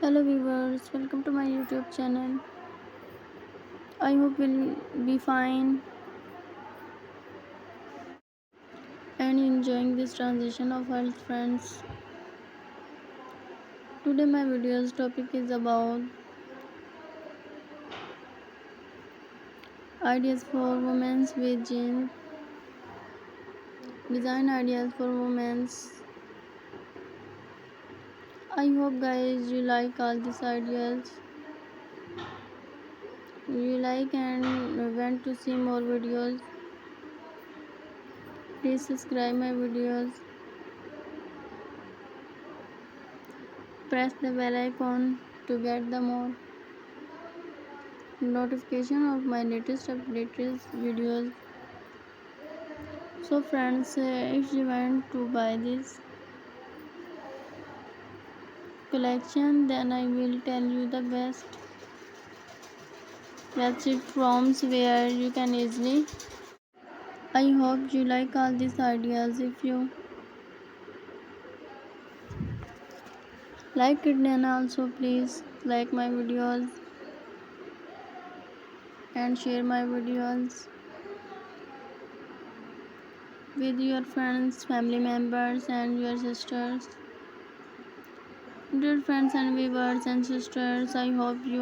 Hello viewers, welcome to my YouTube channel. I hope you'll be fine and enjoying this transition of health friends. Today my video's topic is about ideas for women's with jeans, design ideas for women's. I hope guys you like all these ideas. You like and want to see more videos. Please subscribe my videos. Press the bell icon to get the more notification of my latest updated videos. So friends, if you want to buy this collection, then I will tell you the best website from where you can easily. I hope you like all these ideas. If you like it, then also please like my videos and share my videos with your friends, family members and your sisters. Dear friends and viewers and sisters, I hope you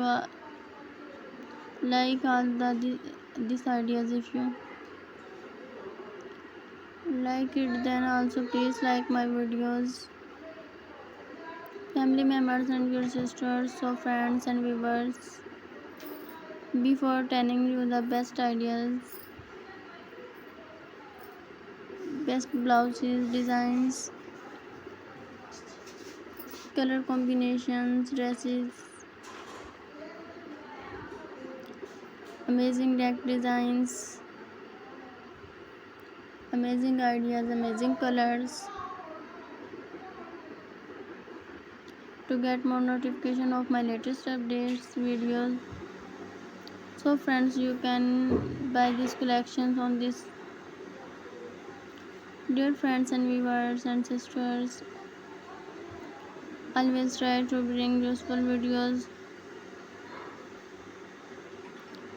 like all these ideas. If you like it, then also please like my videos, family members and your sisters, so friends and viewers. Before telling you the best ideas, best blouses, designs, color combinations, dresses, amazing deck designs, amazing ideas, amazing colors. To get more notification of my latest updates videos, so friends you can buy these collections on this. Dear friends and viewers and sisters, always try to bring useful videos.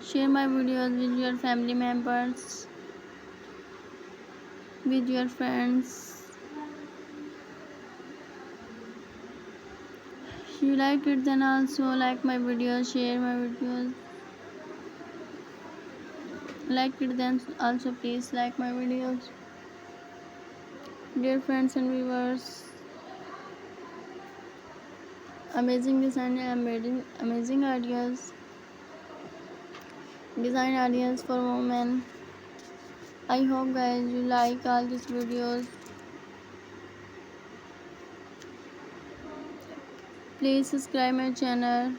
Share my videos with your family members, with your friends. If you like it, then also like my videos, share my videos. Like it, then also please like my videos. Dear friends and viewers, amazing design and amazing ideas, design ideas for women. I hope guys you like all these videos. Please subscribe my channel.